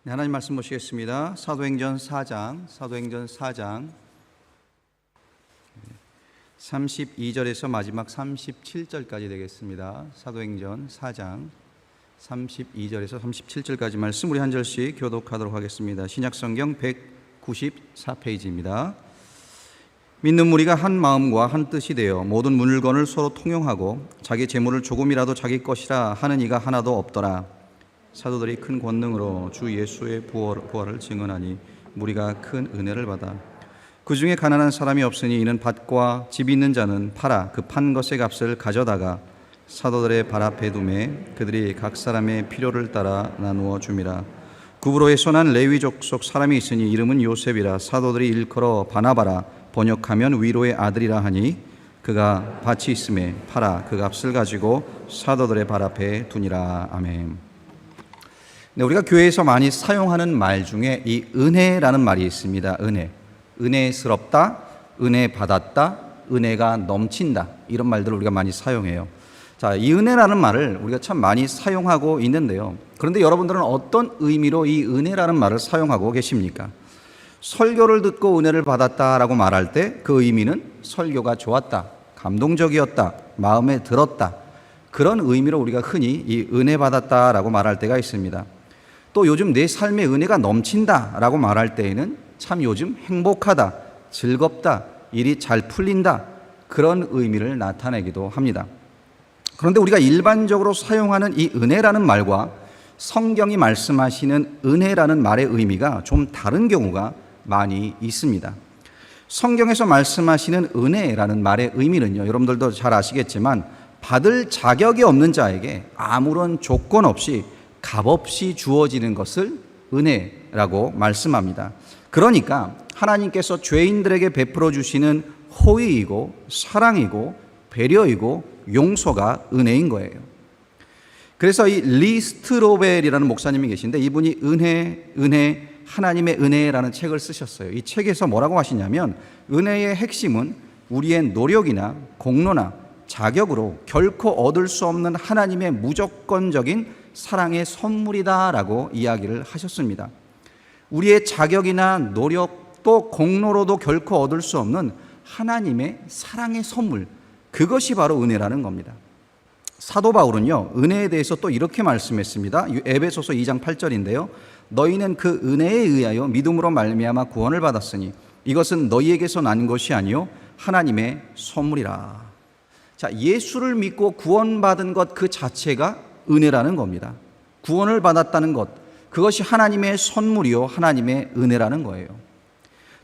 네, 하나님 말씀 보시겠습니다. 사도행전 4장 32절에서 마지막 37절까지 되겠습니다. 사도행전 4장 32절에서 37절까지 말씀 우리 한 절씩 교독하도록 하겠습니다. 신약성경 194페이지입니다. 믿는 무리가 한 마음과 한 뜻이 되어 모든 물건을 서로 통용하고 자기 재물을 조금이라도 자기 것이라 하는 이가 하나도 없더라. 사도들이 큰 권능으로 주 예수의 부활을 증언하니 무리가 큰 은혜를 받아 그 중에 가난한 사람이 없으니 이는 밭과 집이 있는 자는 팔아 그 판 것의 값을 가져다가 사도들의 발 앞에 두매 그들이 각 사람의 필요를 따라 나누어 줌이라. 구브로의 손한 레위 족속 사람이 있으니 이름은 요셉이라. 사도들이 일컬어 바나바라 번역하면 위로의 아들이라 하니 그가 밭이 있음에 팔아 그 값을 가지고 사도들의 발 앞에 두니라. 아멘. 네, 우리가 교회에서 많이 사용하는 말 중에 이 은혜라는 말이 있습니다. 은혜스럽다, 은혜 받았다, 은혜가 넘친다, 이런 말들을 우리가 많이 사용해요. 자, 이 은혜라는 말을 우리가 참 많이 사용하고 있는데요. 그런데 여러분들은 어떤 의미로 이 은혜라는 말을 사용하고 계십니까? 설교를 듣고 은혜를 받았다라고 말할 때 그 의미는 설교가 좋았다, 감동적이었다, 마음에 들었다, 그런 의미로 우리가 흔히 이 은혜 받았다라고 말할 때가 있습니다. 또 요즘 내 삶에 은혜가 넘친다라고 말할 때에는 참 요즘 행복하다, 즐겁다, 일이 잘 풀린다, 그런 의미를 나타내기도 합니다. 그런데 우리가 일반적으로 사용하는 이 은혜라는 말과 성경이 말씀하시는 은혜라는 말의 의미가 좀 다른 경우가 많이 있습니다. 성경에서 말씀하시는 은혜라는 말의 의미는요, 여러분들도 잘 아시겠지만 받을 자격이 없는 자에게 아무런 조건 없이 값없이 주어지는 것을 은혜라고 말씀합니다. 그러니까 하나님께서 죄인들에게 베풀어 주시는 호의이고 사랑이고 배려이고 용서가 은혜인 거예요. 그래서 이 리 스트로벨이라는 목사님이 계신데 이분이 은혜 하나님의 은혜라는 책을 쓰셨어요. 이 책에서 뭐라고 하시냐면 은혜의 핵심은 우리의 노력이나 공로나 자격으로 결코 얻을 수 없는 하나님의 무조건적인 사랑의 선물이다라고 이야기를 하셨습니다. 우리의 자격이나 노력 또 공로로도 결코 얻을 수 없는 하나님의 사랑의 선물, 그것이 바로 은혜라는 겁니다. 사도 바울은요, 은혜에 대해서 또 이렇게 말씀했습니다. 에베소서 2장 8절인데요. 너희는 그 은혜에 의하여 믿음으로 말미암아 구원을 받았으니 이것은 너희에게서 난 것이 아니요 하나님의 선물이라. 자, 예수를 믿고 구원받은 것 그 자체가 은혜라는 겁니다. 구원을 받았다는 것, 그것이 하나님의 선물이요 하나님의 은혜라는 거예요.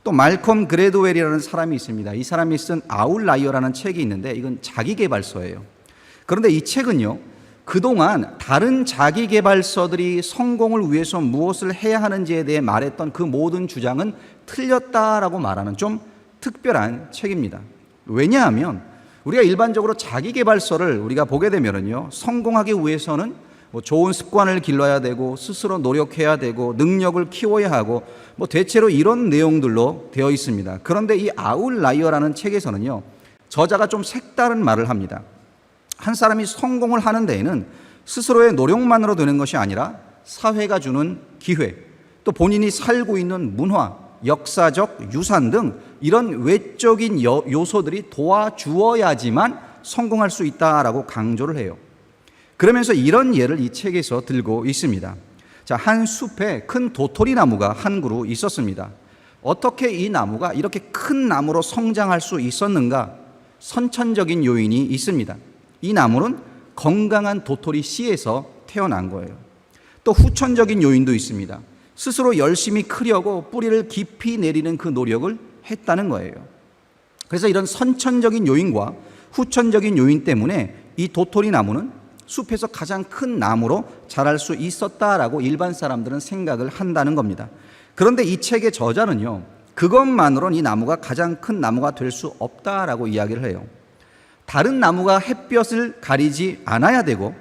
또 말콤 그레드웰이라는 사람이 있습니다. 이 사람이 쓴 아웃라이어라는 책이 있는데 이건 자기계발서예요. 그런데 이 책은요, 그동안 다른 자기계발서들이 성공을 위해서 무엇을 해야 하는지에 대해 말했던 그 모든 주장은 틀렸다라고 말하는 좀 특별한 책입니다. 왜냐하면 우리가 일반적으로 자기계발서를 우리가 보게 되면은요, 성공하기 위해서는 좋은 습관을 길러야 되고 스스로 노력해야 되고 능력을 키워야 하고 대체로 이런 내용들로 되어 있습니다. 그런데 이 아웃라이어라는 책에서는요, 저자가 좀 색다른 말을 합니다. 한 사람이 성공을 하는 데에는 스스로의 노력만으로 되는 것이 아니라 사회가 주는 기회, 또 본인이 살고 있는 문화, 역사적 유산 등 이런 외적인 요소들이 도와주어야지만 성공할 수 있다라고 강조를 해요. 그러면서 이런 예를 이 책에서 들고 있습니다. 자, 한 숲에 큰 도토리 나무가 한 그루 있었습니다. 어떻게 이 나무가 이렇게 큰 나무로 성장할 수 있었는가? 선천적인 요인이 있습니다. 이 나무는 건강한 도토리 씨에서 태어난 거예요. 또 후천적인 요인도 있습니다. 스스로 열심히 크려고 뿌리를 깊이 내리는 그 노력을 했다는 거예요. 그래서 이런 선천적인 요인과 후천적인 요인 때문에 이 도토리 나무는 숲에서 가장 큰 나무로 자랄 수 있었다라고 일반 사람들은 생각을 한다는 겁니다. 그런데 이 책의 저자는요, 그것만으로는 이 나무가 가장 큰 나무가 될 수 없다라고 이야기를 해요. 다른 나무가 햇볕을 가리지 않아야 되고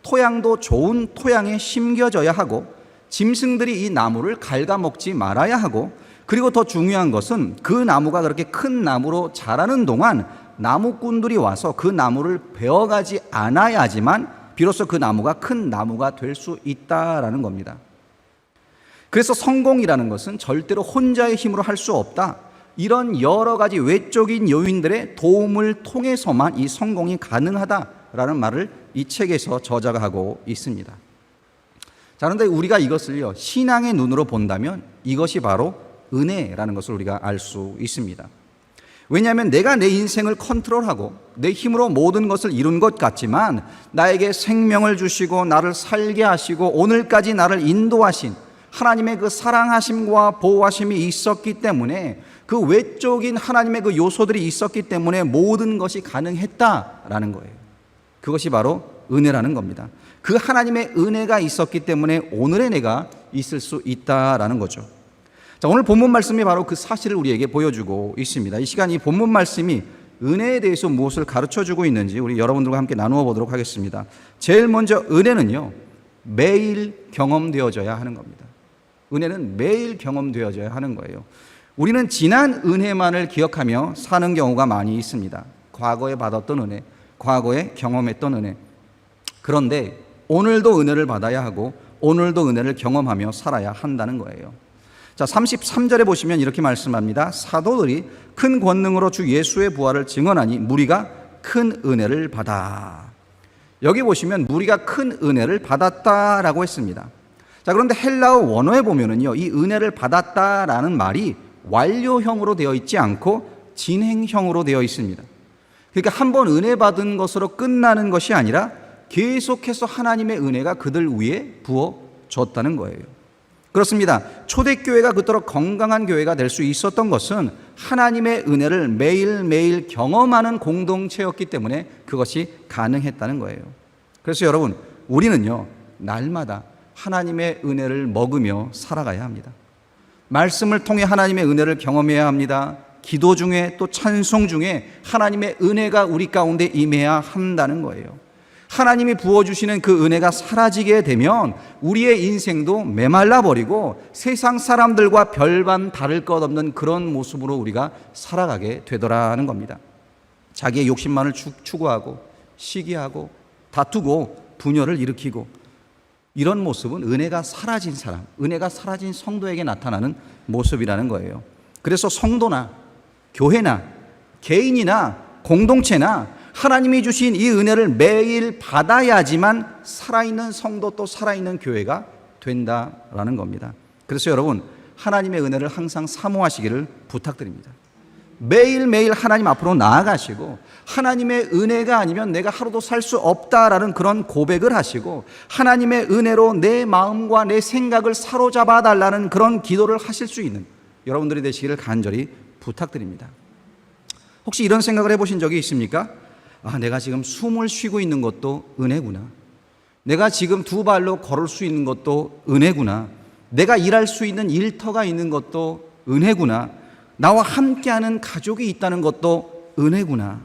토양도 좋은 토양에 심겨져야 하고 짐승들이 이 나무를 갉아먹지 말아야 하고, 그리고 더 중요한 것은 그 나무가 그렇게 큰 나무로 자라는 동안 나무꾼들이 와서 그 나무를 베어가지 않아야지만 비로소 그 나무가 큰 나무가 될 수 있다라는 겁니다. 그래서 성공이라는 것은 절대로 혼자의 힘으로 할 수 없다. 이런 여러 가지 외적인 요인들의 도움을 통해서만 이 성공이 가능하다라는 말을 이 책에서 저자가 하고 있습니다. 자, 그런데 우리가 이것을요, 신앙의 눈으로 본다면 이것이 바로 은혜라는 것을 우리가 알 수 있습니다. 왜냐하면 내가 내 인생을 컨트롤하고 내 힘으로 모든 것을 이룬 것 같지만 나에게 생명을 주시고 나를 살게 하시고 오늘까지 나를 인도하신 하나님의 그 사랑하심과 보호하심이 있었기 때문에, 그 외적인 하나님의 그 요소들이 있었기 때문에 모든 것이 가능했다라는 거예요. 그것이 바로 은혜라는 겁니다. 그 하나님의 은혜가 있었기 때문에 오늘의 내가 있을 수 있다라는 거죠. 자, 오늘 본문 말씀이 바로 그 사실을 우리에게 보여주고 있습니다. 이 시간 이 본문 말씀이 은혜에 대해서 무엇을 가르쳐주고 있는지 우리 여러분들과 함께 나누어 보도록 하겠습니다. 제일 먼저 은혜는요, 매일 경험되어져야 하는 겁니다. 은혜는 매일 경험되어져야 하는 거예요. 우리는 지난 은혜만을 기억하며 사는 경우가 많이 있습니다. 과거에 받았던 은혜, 과거에 경험했던 은혜. 그런데 오늘도 은혜를 받아야 하고 오늘도 은혜를 경험하며 살아야 한다는 거예요. 자, 33절에 보시면 이렇게 말씀합니다. 사도들이 큰 권능으로 주 예수의 부활을 증언하니 무리가 큰 은혜를 받아. 여기 보시면 무리가 큰 은혜를 받았다라고 했습니다. 자, 그런데 헬라어 원어에 보면은요, 이 은혜를 받았다라는 말이 완료형으로 되어 있지 않고 진행형으로 되어 있습니다. 그러니까 한 번 은혜 받은 것으로 끝나는 것이 아니라 계속해서 하나님의 은혜가 그들 위에 부어졌다는 거예요. 그렇습니다. 초대교회가 그토록 건강한 교회가 될 수 있었던 것은 하나님의 은혜를 매일매일 경험하는 공동체였기 때문에 그것이 가능했다는 거예요. 그래서 여러분, 우리는요, 날마다 하나님의 은혜를 먹으며 살아가야 합니다. 말씀을 통해 하나님의 은혜를 경험해야 합니다. 기도 중에 또 찬송 중에 하나님의 은혜가 우리 가운데 임해야 한다는 거예요. 하나님이 부어주시는 그 은혜가 사라지게 되면 우리의 인생도 메말라 버리고 세상 사람들과 별반 다를 것 없는 그런 모습으로 우리가 살아가게 되더라는 겁니다. 자기의 욕심만을 추구하고 시기하고 다투고 분열을 일으키고, 이런 모습은 은혜가 사라진 사람, 은혜가 사라진 성도에게 나타나는 모습이라는 거예요. 그래서 성도나 교회나 개인이나 공동체나 하나님이 주신 이 은혜를 매일 받아야지만 살아있는 성도 또 살아있는 교회가 된다라는 겁니다. 그래서 여러분, 하나님의 은혜를 항상 사모하시기를 부탁드립니다. 매일매일 하나님 앞으로 나아가시고 하나님의 은혜가 아니면 내가 하루도 살 수 없다라는 그런 고백을 하시고 하나님의 은혜로 내 마음과 내 생각을 사로잡아 달라는 그런 기도를 하실 수 있는 여러분들이 되시기를 간절히 부탁드립니다. 혹시 이런 생각을 해보신 적이 있습니까? 아, 내가 지금 숨을 쉬고 있는 것도 은혜구나. 내가 지금 두 발로 걸을 수 있는 것도 은혜구나. 내가 일할 수 있는 일터가 있는 것도 은혜구나. 나와 함께하는 가족이 있다는 것도 은혜구나.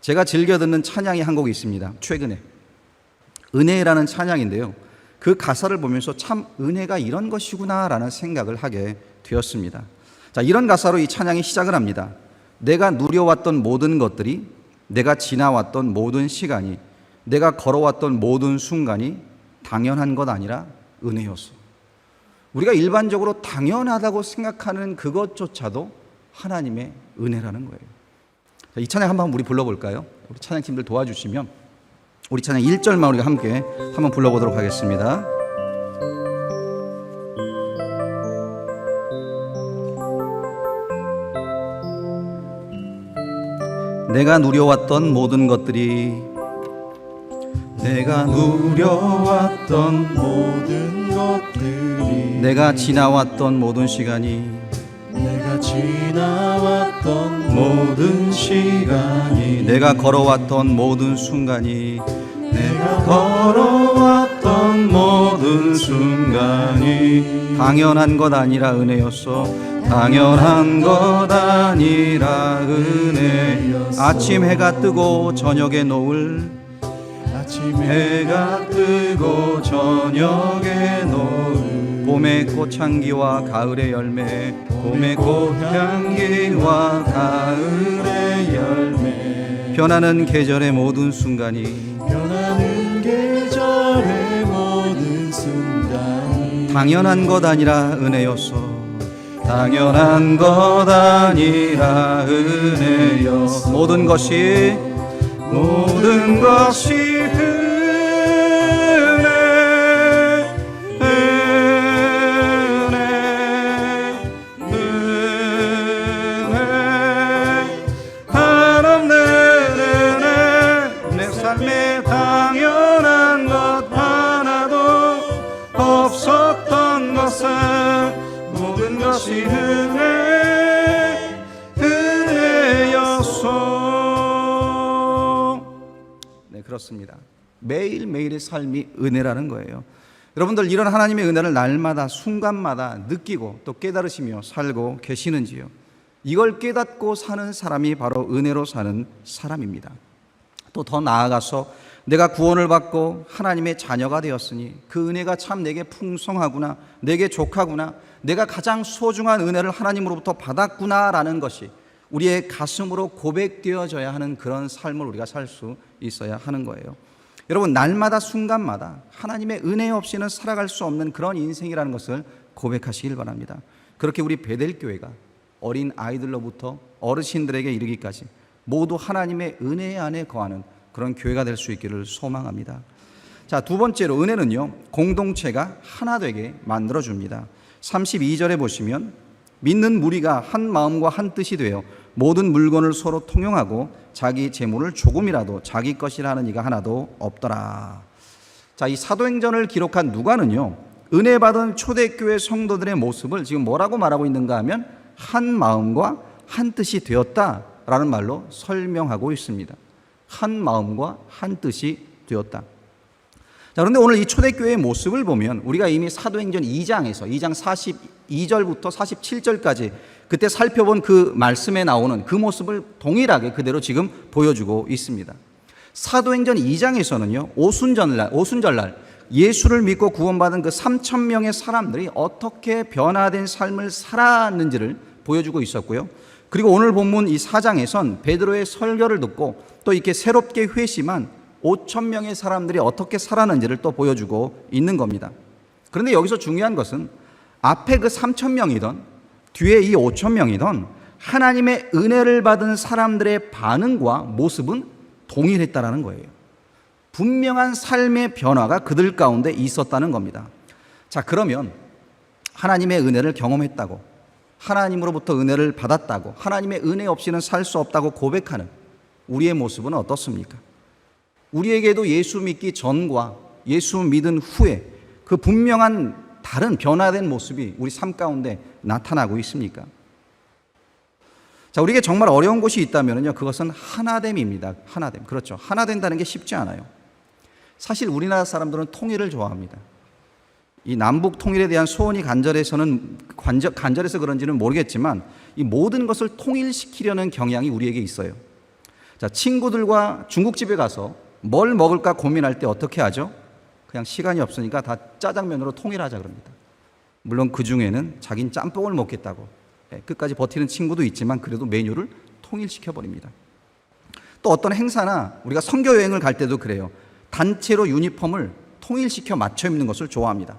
제가 즐겨 듣는 찬양이 한 곡이 있습니다. 최근에 은혜라는 찬양인데요, 그 가사를 보면서 참 은혜가 이런 것이구나라는 생각을 하게 되었습니다. 자, 이런 가사로 이 찬양이 시작을 합니다. 내가 누려왔던 모든 것들이, 내가 지나왔던 모든 시간이, 내가 걸어왔던 모든 순간이 당연한 것 아니라 은혜였어. 우리가 일반적으로 당연하다고 생각하는 그것조차도 하나님의 은혜라는 거예요. 자, 이 찬양 한번 우리 불러볼까요? 우리 찬양팀들 도와주시면 우리 찬양 1절만 우리가 함께 한번 불러보도록 하겠습니다. 내가 누려왔던 모든 것들이, 내가 누려왔던 모든 것들이, 내가 지나왔던 모든 시간이, 내가 지나왔던 모든 시간이, 내가 걸어왔던 모든 순간이, 내가 걸어왔던 모든 순간이 당연한 것 아니라 은혜였어. 당연한 것 아니라 은혜였어. 아침 해가 뜨고 저녁에 노을, 아침 해가 뜨고 저녁에 노을, 봄의 꽃향기와 가을의 열매, 봄의 꽃향기와 가을의 열매, 변하는 계절의 모든 순간이, 변하는 계절의 모든 순간이 당연한 것 아니라 은혜였소. 당연한 것 아니라 은혜였소. 모든 것이 한없는 은혜. 내 삶에 당연한 것 하나도 없었던 것은 모든 것이 은혜였소. 네, 그렇습니다. 매일매일의 삶이 은혜라는 거예요. 여러분들 이런 하나님의 은혜를 날마다 순간마다 느끼고 또 깨달으시며 살고 계시는지요? 이걸 깨닫고 사는 사람이 바로 은혜로 사는 사람입니다. 또 더 나아가서 내가 구원을 받고 하나님의 자녀가 되었으니 그 은혜가 참 내게 풍성하구나, 내게 족하구나, 내가 가장 소중한 은혜를 하나님으로부터 받았구나라는 것이 우리의 가슴으로 고백되어져야 하는 그런 삶을 우리가 살 수 있어야 하는 거예요. 여러분, 날마다 순간마다 하나님의 은혜 없이는 살아갈 수 없는 그런 인생이라는 것을 고백하시길 바랍니다. 그렇게 우리 베델교회가 어린 아이들로부터 어르신들에게 이르기까지 모두 하나님의 은혜 안에 거하는 그런 교회가 될 수 있기를 소망합니다. 자, 두 번째로 은혜는요, 공동체가 하나 되게 만들어줍니다. 32절에 보시면 믿는 무리가 한 마음과 한 뜻이 되어 모든 물건을 서로 통용하고 자기 재물을 조금이라도 자기 것이라 하는 이가 하나도 없더라. 자, 이 사도행전을 기록한 누가는요, 은혜 받은 초대교회 성도들의 모습을 지금 뭐라고 말하고 있는가 하면 한 마음과 한 뜻이 되었다라는 말로 설명하고 있습니다. 한 마음과 한 뜻이 되었다. 자, 그런데 오늘 이 초대교회의 모습을 보면 우리가 이미 사도행전 2장에서 2장 42절부터 47절까지 그때 살펴본 그 말씀에 나오는 그 모습을 동일하게 그대로 지금 보여주고 있습니다. 사도행전 2장에서는요, 오순절날 예수를 믿고 구원받은 그 3,000명의 사람들이 어떻게 변화된 삶을 살았는지를 보여주고 있었고요. 그리고 오늘 본문 이 4장에선 베드로의 설교를 듣고 또 이렇게 새롭게 회심한 5,000명의 사람들이 어떻게 살았는지를 또 보여주고 있는 겁니다. 그런데 여기서 중요한 것은 앞에 그 3,000명이던 뒤에 이 5,000명이던 하나님의 은혜를 받은 사람들의 반응과 모습은 동일했다라는 거예요. 분명한 삶의 변화가 그들 가운데 있었다는 겁니다. 자, 그러면 하나님의 은혜를 경험했다고, 하나님으로부터 은혜를 받았다고, 하나님의 은혜 없이는 살 수 없다고 고백하는 우리의 모습은 어떻습니까? 우리에게도 예수 믿기 전과 예수 믿은 후에 그 분명한 다른 변화된 모습이 우리 삶 가운데 나타나고 있습니까? 자, 우리에게 정말 어려운 곳이 있다면요, 그것은 하나됨입니다. 하나됨. 그렇죠. 하나 된다는 게 쉽지 않아요. 사실 우리나라 사람들은 통일을 좋아합니다. 이 남북 통일에 대한 소원이 간절해서 그런지는 모르겠지만 이 모든 것을 통일시키려는 경향이 우리에게 있어요. 자, 친구들과 중국집에 가서 뭘 먹을까 고민할 때 어떻게 하죠? 그냥 시간이 없으니까 다 짜장면으로 통일하자 그럽니다. 물론 그 중에는 자긴 짬뽕을 먹겠다고 끝까지 버티는 친구도 있지만 그래도 메뉴를 통일시켜버립니다. 또 어떤 행사나 우리가 선교 여행을 갈 때도 그래요. 단체로 유니폼을 통일시켜 맞춰 입는 것을 좋아합니다.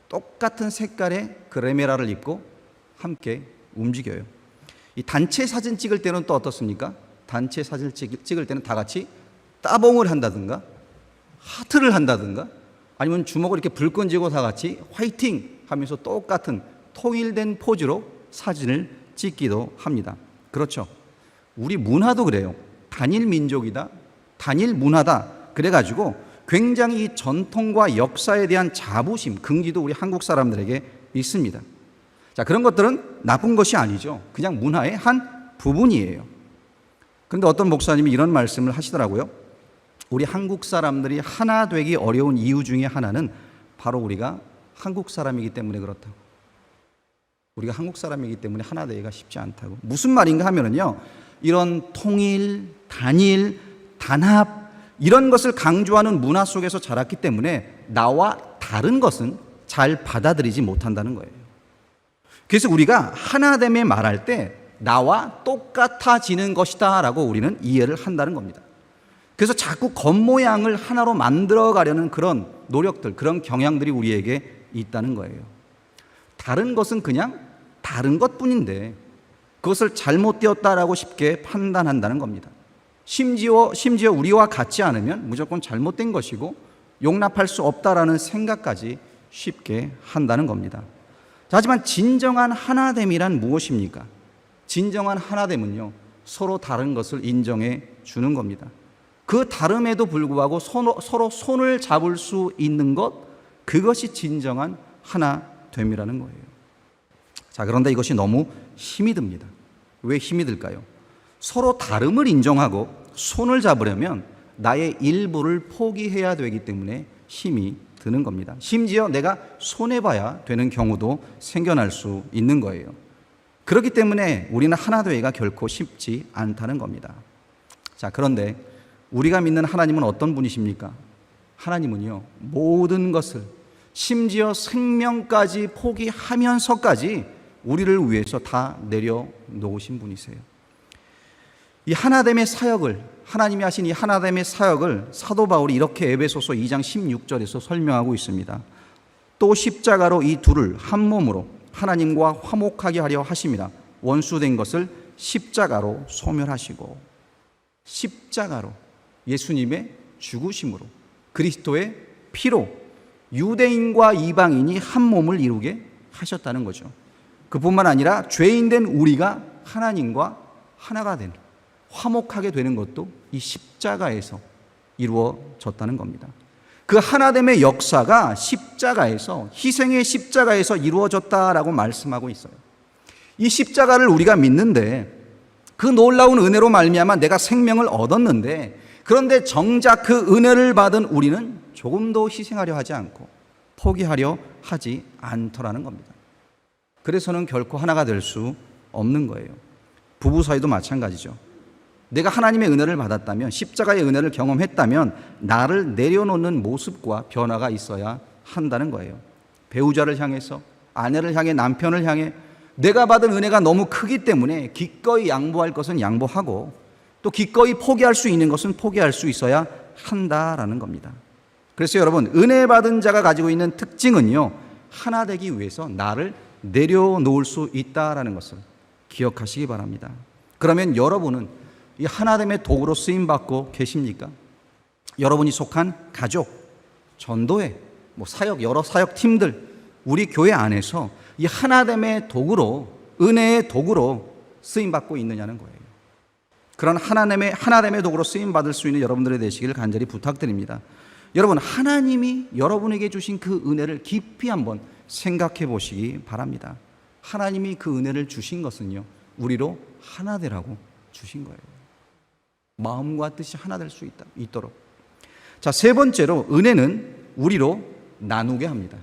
똑같은 색깔의 그레메라를 입고 함께 움직여요. 이 단체 사진 찍을 때는 또 어떻습니까? 단체 사진 찍을 때는 다 같이 따봉을 한다든가 하트를 한다든가 아니면 주먹을 이렇게 불 끈지고 다 같이 화이팅 하면서 똑같은 통일된 포즈로 사진을 찍기도 합니다. 그렇죠. 우리 문화도 그래요. 단일 민족이다, 단일 문화다. 그래가지고 굉장히 이 전통과 역사에 대한 자부심, 긍지도 우리 한국 사람들에게 있습니다. 자, 그런 것들은 나쁜 것이 아니죠. 그냥 문화의 한 부분이에요. 그런데 어떤 목사님이 이런 말씀을 하시더라고요. 우리 한국 사람들이 하나 되기 어려운 이유 중에 하나는 바로 우리가 한국 사람이기 때문에 그렇다고. 우리가 한국 사람이기 때문에 하나 되기가 쉽지 않다고. 무슨 말인가 하면은요, 이런 통일, 단일, 단합 이런 것을 강조하는 문화 속에서 자랐기 때문에 나와 다른 것은 잘 받아들이지 못한다는 거예요. 그래서 우리가 하나됨에 말할 때 나와 똑같아지는 것이다 라고 우리는 이해를 한다는 겁니다. 그래서 자꾸 겉모양을 하나로 만들어 가려는 그런 노력들, 그런 경향들이 우리에게 있다는 거예요. 다른 것은 그냥 다른 것뿐인데 그것을 잘못되었다라고 쉽게 판단한다는 겁니다. 심지어 우리와 같지 않으면 무조건 잘못된 것이고 용납할 수 없다라는 생각까지 쉽게 한다는 겁니다. 자, 하지만 진정한 하나됨이란 무엇입니까? 진정한 하나됨은요, 서로 다른 것을 인정해 주는 겁니다. 그 다름에도 불구하고 서로 손을 잡을 수 있는 것, 그것이 진정한 하나됨이라는 거예요. 자, 그런데 이것이 너무 힘이 듭니다. 왜 힘이 들까요? 서로 다름을 인정하고 손을 잡으려면 나의 일부를 포기해야 되기 때문에 힘이 드는 겁니다. 심지어 내가 손해봐야 되는 경우도 생겨날 수 있는 거예요. 그렇기 때문에 우리는 하나 되기가 결코 쉽지 않다는 겁니다. 자, 그런데 우리가 믿는 하나님은 어떤 분이십니까? 하나님은요, 모든 것을 심지어 생명까지 포기하면서까지 우리를 위해서 다 내려놓으신 분이세요. 이 하나됨의 사역을, 하나님이 하신 이 하나됨의 사역을 사도 바울이 이렇게 에베소서 2장 16절에서 설명하고 있습니다. 또 십자가로 이 둘을 한 몸으로 하나님과 화목하게 하려 하심이라. 원수된 것을 십자가로 소멸하시고. 십자가로, 예수님의 죽으심으로, 그리스도의 피로 유대인과 이방인이 한 몸을 이루게 하셨다는 거죠. 그뿐만 아니라 죄인된 우리가 하나님과 하나가 되는, 화목하게 되는 것도 이 십자가에서 이루어졌다는 겁니다. 그 하나됨의 역사가 십자가에서, 희생의 십자가에서 이루어졌다라고 말씀하고 있어요. 이 십자가를 우리가 믿는데 그 놀라운 은혜로 말미암아 내가 생명을 얻었는데, 그런데 정작 그 은혜를 받은 우리는 조금도 희생하려 하지 않고 포기하려 하지 않더라는 겁니다. 그래서는 결코 하나가 될 수 없는 거예요. 부부 사이도 마찬가지죠. 내가 하나님의 은혜를 받았다면, 십자가의 은혜를 경험했다면 나를 내려놓는 모습과 변화가 있어야 한다는 거예요. 배우자를 향해서, 아내를 향해, 남편을 향해 내가 받은 은혜가 너무 크기 때문에 기꺼이 양보할 것은 양보하고 또 기꺼이 포기할 수 있는 것은 포기할 수 있어야 한다라는 겁니다. 그래서 여러분, 은혜 받은 자가 가지고 있는 특징은요, 하나 되기 위해서 나를 내려놓을 수 있다라는 것을 기억하시기 바랍니다. 그러면 여러분은 이 하나됨의 도구로 쓰임받고 계십니까? 여러분이 속한 가족, 전도회, 사역, 여러 사역팀들, 우리 교회 안에서 이 하나됨의 도구로, 은혜의 도구로 쓰임받고 있느냐는 거예요. 그런 하나됨의 도구로 쓰임받을 수 있는 여러분들이 되시기를 간절히 부탁드립니다. 여러분, 하나님이 여러분에게 주신 그 은혜를 깊이 한번 생각해 보시기 바랍니다. 하나님이 그 은혜를 주신 것은요, 우리로 하나 되라고 주신 거예요. 마음과 뜻이 하나 될 수 있도록. 자, 세 번째로 은혜는 우리로 나누게 합니다.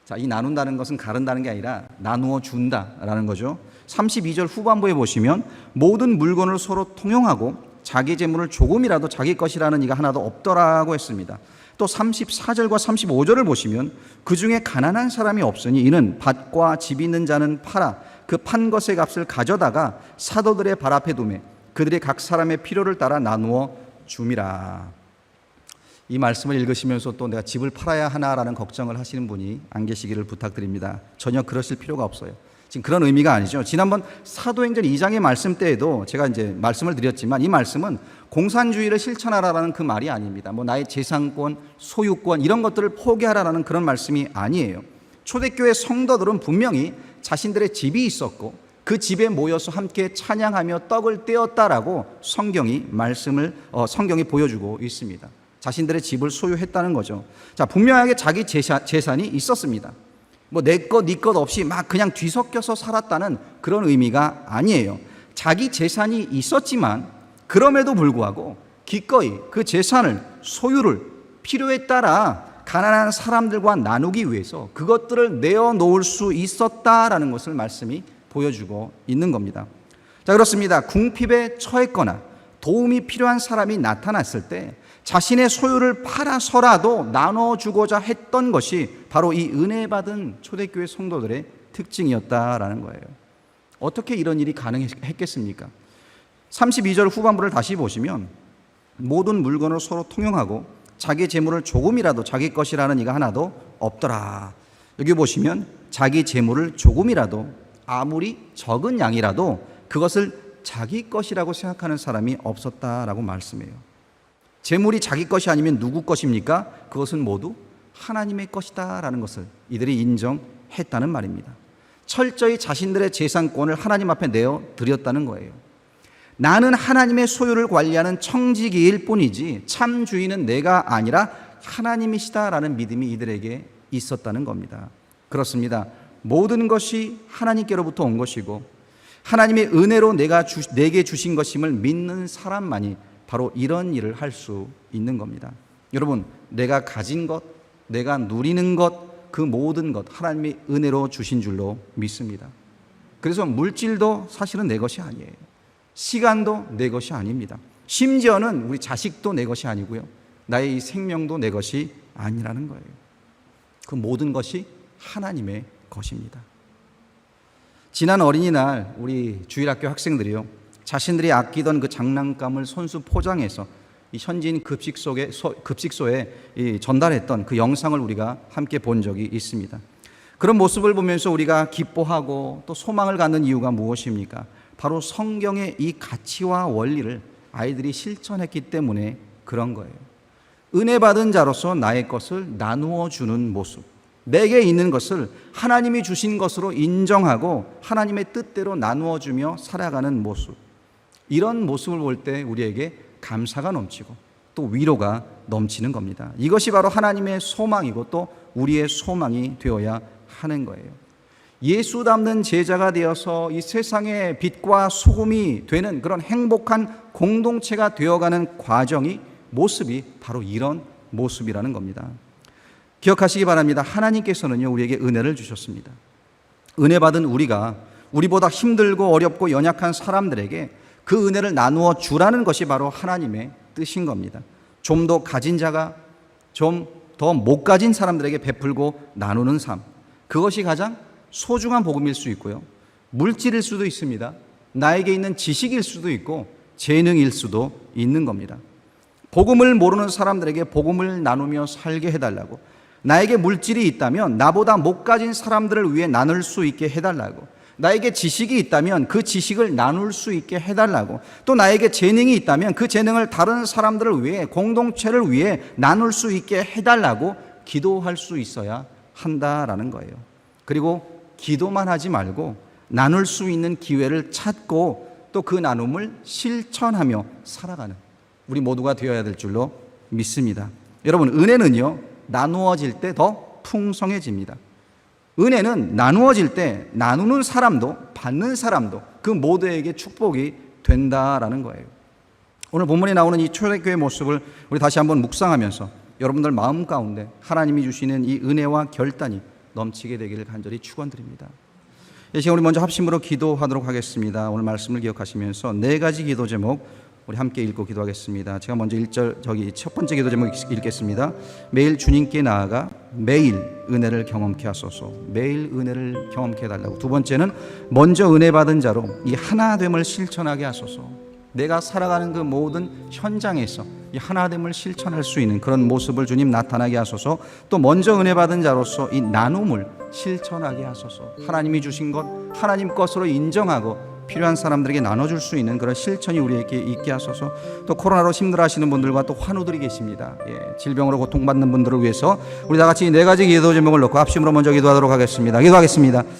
자, 이 나눈다는 것은 가른다는 게 아니라 나누어 준다라는 거죠. 32절 후반부에 보시면 모든 물건을 서로 통용하고 자기 재물을 조금이라도 자기 것이라는 이가 하나도 없더라고 했습니다. 또 34절과 35절을 보시면 그 중에 가난한 사람이 없으니 이는 밭과 집 있는 자는 팔아 그 판 것의 값을 가져다가 사도들의 발 앞에 두매 그들이 각 사람의 필요를 따라 나누어 줌이라. 이 말씀을 읽으시면서 또 내가 집을 팔아야 하나라는 걱정을 하시는 분이 안 계시기를 부탁드립니다. 전혀 그러실 필요가 없어요. 지금 그런 의미가 아니죠. 지난번 사도행전 2장의 말씀 때에도 제가 이제 말씀을 드렸지만 이 말씀은 공산주의를 실천하라라는 그 말이 아닙니다. 나의 재산권, 소유권 이런 것들을 포기하라라는 그런 말씀이 아니에요. 초대교회 성도들은 분명히 자신들의 집이 있었고 그 집에 모여서 함께 찬양하며 떡을 떼었다라고 성경이 보여주고 있습니다. 자신들의 집을 소유했다는 거죠. 자, 분명하게 자기 재산이 있었습니다. 내 것, 네 것 없이 막 그냥 뒤섞여서 살았다는 그런 의미가 아니에요. 자기 재산이 있었지만 그럼에도 불구하고 기꺼이 그 재산을, 소유를 필요에 따라 가난한 사람들과 나누기 위해서 그것들을 내어놓을 수 있었다라는 것을 말씀이 보여주고 있는 겁니다. 자, 그렇습니다. 궁핍에 처했거나 도움이 필요한 사람이 나타났을 때 자신의 소유를 팔아서라도 나눠주고자 했던 것이 바로 이 은혜 받은 초대교회 성도들의 특징이었다라는 거예요. 어떻게 이런 일이 가능했겠습니까? 32절 후반부를 다시 보시면 모든 물건을 서로 통용하고 자기 재물을 조금이라도 자기 것이라는 이가 하나도 없더라. 여기 보시면 자기 재물을 조금이라도, 아무리 적은 양이라도 그것을 자기 것이라고 생각하는 사람이 없었다라고 말씀해요. 재물이 자기 것이 아니면 누구 것입니까? 그것은 모두 하나님의 것이다라는 것을 이들이 인정했다는 말입니다. 철저히 자신들의 재산권을 하나님 앞에 내어 드렸다는 거예요. 나는 하나님의 소유를 관리하는 청지기일 뿐이지 참 주인은 내가 아니라 하나님이시다라는 믿음이 이들에게 있었다는 겁니다. 그렇습니다. 모든 것이 하나님께로부터 온 것이고 하나님의 은혜로 내게 주신 것임을 믿는 사람만이 바로 이런 일을 할 수 있는 겁니다. 여러분, 내가 가진 것, 내가 누리는 것, 그 모든 것 하나님의 은혜로 주신 줄로 믿습니다. 그래서 물질도 사실은 내 것이 아니에요. 시간도 내 것이 아닙니다. 심지어는 우리 자식도 내 것이 아니고요. 나의 이 생명도 내 것이 아니라는 거예요. 그 모든 것이 하나님의 것입니다. 지난 어린이날 우리 주일학교 학생들이요, 자신들이 아끼던 그 장난감을 손수 포장해서 이 현지인 급식소에 전달했던 그 영상을 우리가 함께 본 적이 있습니다. 그런 모습을 보면서 우리가 기뻐하고 또 소망을 갖는 이유가 무엇입니까? 바로 성경의 이 가치와 원리를 아이들이 실천했기 때문에 그런 거예요. 은혜 받은 자로서 나의 것을 나누어 주는 모습, 내게 있는 것을 하나님이 주신 것으로 인정하고 하나님의 뜻대로 나누어 주며 살아가는 모습, 이런 모습을 볼 때 우리에게 감사가 넘치고 또 위로가 넘치는 겁니다. 이것이 바로 하나님의 소망이고 또 우리의 소망이 되어야 하는 거예요. 예수 닮는 제자가 되어서 이 세상의 빛과 소금이 되는 그런 행복한 공동체가 되어가는 과정이, 모습이 바로 이런 모습이라는 겁니다. 기억하시기 바랍니다. 하나님께서는요, 우리에게 은혜를 주셨습니다. 은혜 받은 우리가 우리보다 힘들고 어렵고 연약한 사람들에게 그 은혜를 나누어 주라는 것이 바로 하나님의 뜻인 겁니다. 좀 더 가진 자가 좀 더 못 가진 사람들에게 베풀고 나누는 삶, 그것이 가장 소중한 복음일 수 있고요. 물질일 수도 있습니다. 나에게 있는 지식일 수도 있고 재능일 수도 있는 겁니다. 복음을 모르는 사람들에게 복음을 나누며 살게 해달라고, 나에게 물질이 있다면 나보다 못 가진 사람들을 위해 나눌 수 있게 해달라고, 나에게 지식이 있다면 그 지식을 나눌 수 있게 해달라고, 또 나에게 재능이 있다면 그 재능을 다른 사람들을 위해, 공동체를 위해 나눌 수 있게 해달라고 기도할 수 있어야 한다라는 거예요. 그리고 기도만 하지 말고 나눌 수 있는 기회를 찾고 또 그 나눔을 실천하며 살아가는 우리 모두가 되어야 될 줄로 믿습니다. 여러분, 은혜는요, 나누어질 때 더 풍성해집니다. 은혜는 나누어질 때 나누는 사람도 받는 사람도 그 모두에게 축복이 된다라는 거예요. 오늘 본문에 나오는 이 초대교회의 모습을 우리 다시 한번 묵상하면서 여러분들 마음 가운데 하나님이 주시는 이 은혜와 결단이 넘치게 되기를 간절히 축원드립니다. 이 시간 우리 먼저 합심으로 기도하도록 하겠습니다. 오늘 말씀을 기억하시면서 4가지 기도 제목 우리 함께 읽고 기도하겠습니다. 제가 먼저 첫 번째 기도 제목 읽겠습니다. 매일 주님께 나아가 매일 은혜를 경험케 하소서. 매일 은혜를 경험케 해달라고. 두 번째는 먼저 은혜 받은 자로 이 하나됨을 실천하게 하소서. 내가 살아가는 그 모든 현장에서 이 하나됨을 실천할 수 있는 그런 모습을 주님 나타나게 하소서. 또 먼저 은혜 받은 자로서 이 나눔을 실천하게 하소서. 하나님이 주신 것 하나님 것으로 인정하고 필요한 사람들에게 나눠줄 수 있는 그런 실천이 우리에게 있게 하소서. 또 코로나로 힘들어하시는 분들과 또 환우들이 계십니다. 질병으로 고통받는 분들을 위해서 우리 다 같이 4가지 기도 제목을 놓고 합심으로 먼저 기도하도록 하겠습니다. 기도하겠습니다.